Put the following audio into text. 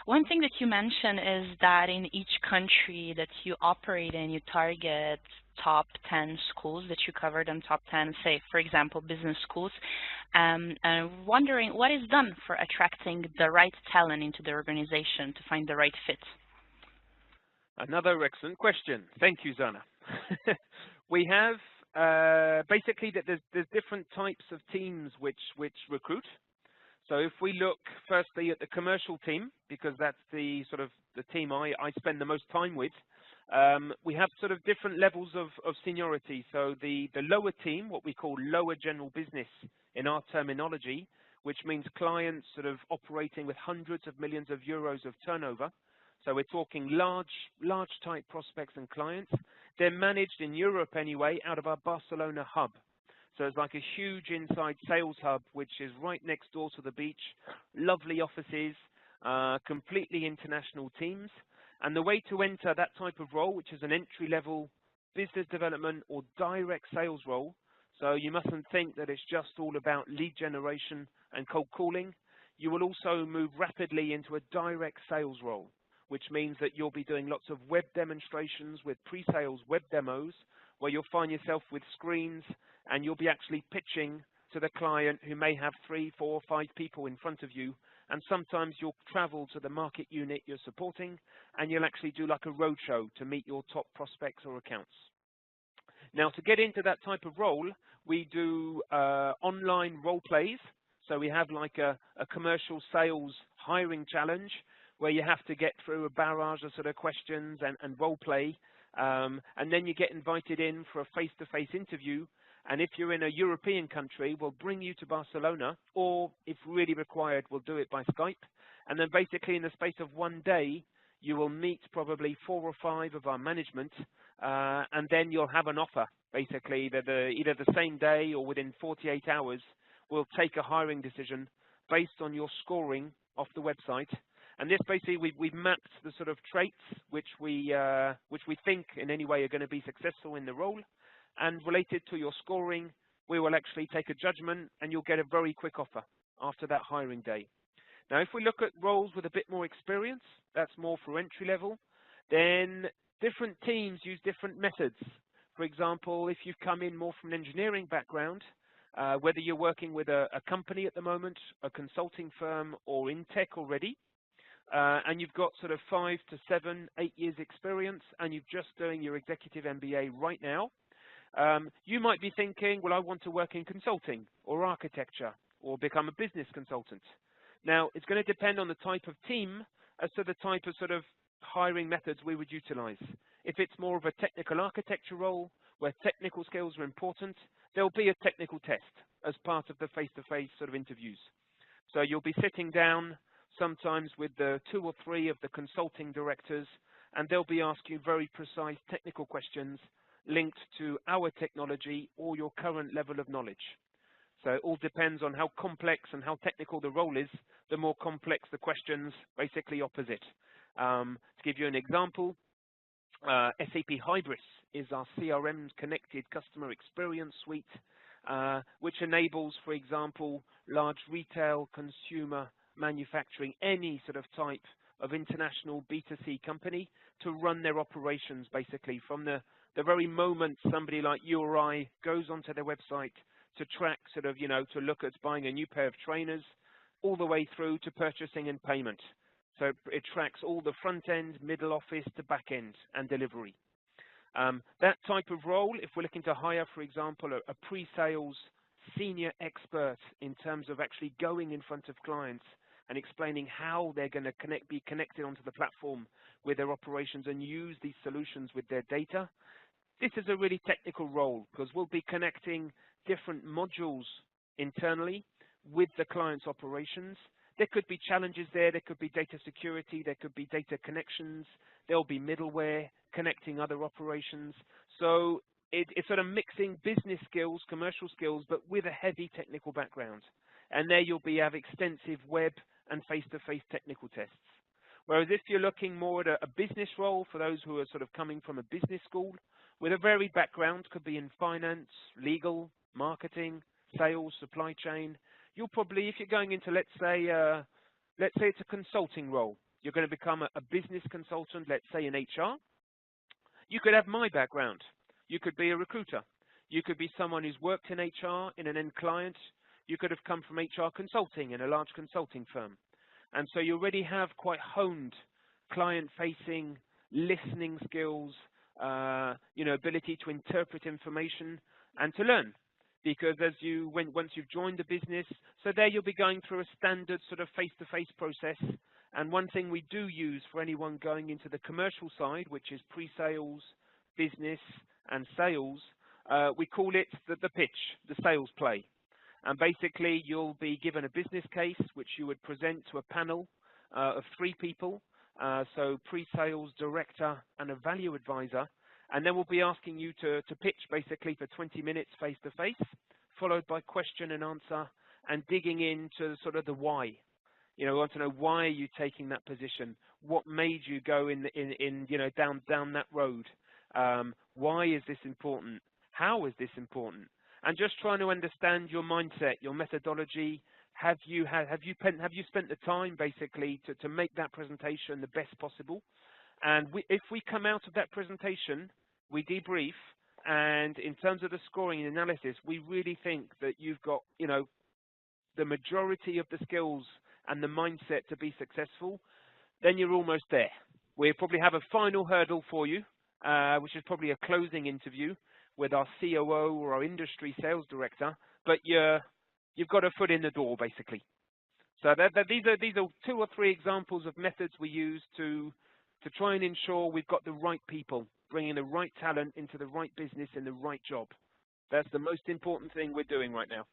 One thing that you mentioned is that in each country that you operate in, you target top 10 schools that you covered on top 10, say, for example, business schools. And I'm wondering what is done for attracting the right talent into the organization to find the right fit? Another excellent question. Thank you, Donna. We have basically that there's different types of teams which recruit. So if we look firstly at the commercial team, because that's the sort of the team I spend the most time with, we have sort of different levels of seniority. So the lower team, what we call lower general business in our terminology, which means clients sort of operating with hundreds of millions of euros of turnover. So we're talking large type prospects and clients. They're managed in Europe anyway out of our Barcelona hub. So it's like a huge inside sales hub, which is right next door to the beach, lovely offices, completely international teams. And the way to enter that type of role, which is an entry-level business development or direct sales role, so you mustn't think that it's just all about lead generation and cold calling. You will also move rapidly into a direct sales role, which means that you'll be doing lots of web demonstrations with pre-sales web demos, where you'll find yourself with screens and you'll be actually pitching to the client who may have 3, 4, 5 people in front of you. And sometimes you'll travel to the market unit you're supporting and you'll actually do like a roadshow to meet your top prospects or accounts. Now, to get into that type of role, we do online role plays. So we have like a commercial sales hiring challenge where you have to get through a barrage of sort of questions and role play. And then you get invited in for a face-to-face interview. And if you're in a European country, we'll bring you to Barcelona, or if really required, we'll do it by Skype. And then basically in the space of one day, you will meet probably 4 or 5 of our management, and then you'll have an offer. Basically, that either the same day or within 48 hours, we'll take a hiring decision based on your scoring off the website. And this basically, we've mapped the sort of traits which we think in any way are going to be successful in the role. And related to your scoring, we will actually take a judgment and you'll get a very quick offer after that hiring day. Now, if we look at roles with a bit more experience, that's more for entry level, then different teams use different methods. For example, if you've come in more from an engineering background, whether you're working with a company at the moment, a consulting firm, or in tech already, and you've got sort of 5 to 7, 8 years experience, and you're just doing your executive MBA right now, you might be thinking, well, I want to work in consulting or architecture or become a business consultant. Now, it's going to depend on the type of team as to the type of sort of hiring methods we would utilize. If it's more of a technical architecture role where technical skills are important, there'll be a technical test as part of the face-to-face sort of interviews. So you'll be sitting down sometimes with the 2 or 3 of the consulting directors, and they'll be asking you very precise technical questions linked to our technology or your current level of knowledge. So it all depends on how complex and how technical the role is. The more complex the questions, basically opposite. To give you an example, SAP Hybris is our CRM connected customer experience suite, which enables, for example, large retail, consumer, manufacturing, any sort of type of international B2C company to run their operations basically from the very moment somebody like you or I goes onto their website to track sort of, to look at buying a new pair of trainers, all the way through to purchasing and payment. So it tracks all the front end, middle office to back end and delivery. That type of role, if we're looking to hire, for example, a pre-sales senior expert in terms of actually going in front of clients and explaining how they're going to be connected onto the platform with their operations and use these solutions with their data. This is a really technical role because we'll be connecting different modules internally with the client's operations. There could be challenges there. There could be data security. There could be data connections. There'll be middleware connecting other operations. So it's sort of mixing business skills, commercial skills, but with a heavy technical background. And there you'll have extensive web and face-to-face technical tests. Whereas if you're looking more at a business role for those who are sort of coming from a business school with a varied background, could be in finance, legal, marketing, sales, supply chain, you'll probably, if you're going into, let's say it's a consulting role, you're going to become a business consultant, let's say in HR. You could have my background. You could be a recruiter. You could be someone who's worked in HR in an end client. You could have come from HR consulting in a large consulting firm. And so you already have quite honed client-facing listening skills, ability to interpret information and to learn. Because once you've joined the business, so there you'll be going through a standard sort of face-to-face process. And one thing we do use for anyone going into the commercial side, which is pre-sales, business, and sales, we call it the pitch, the sales play. And basically, you'll be given a business case, which you would present to a panel of 3 people, so pre-sales, director, and a value advisor. And then we'll be asking you to pitch basically for 20 minutes face-to-face, followed by question and answer, and digging into sort of the why. We want to know, why are you taking that position? What made you go down that road? Why is this important? How is this important? And just trying to understand your mindset, your methodology. Have you spent the time basically to make that presentation the best possible? And if we come out of that presentation, we debrief, and in terms of the scoring and analysis, we really think that you've got the majority of the skills and the mindset to be successful, then you're almost there. We'll probably have a final hurdle for you, which is probably a closing interview with our COO or our industry sales director, but you've got a foot in the door, basically. So these are 2 or 3 examples of methods we use to try and ensure we've got the right people, bringing the right talent into the right business in the right job. That's the most important thing we're doing right now.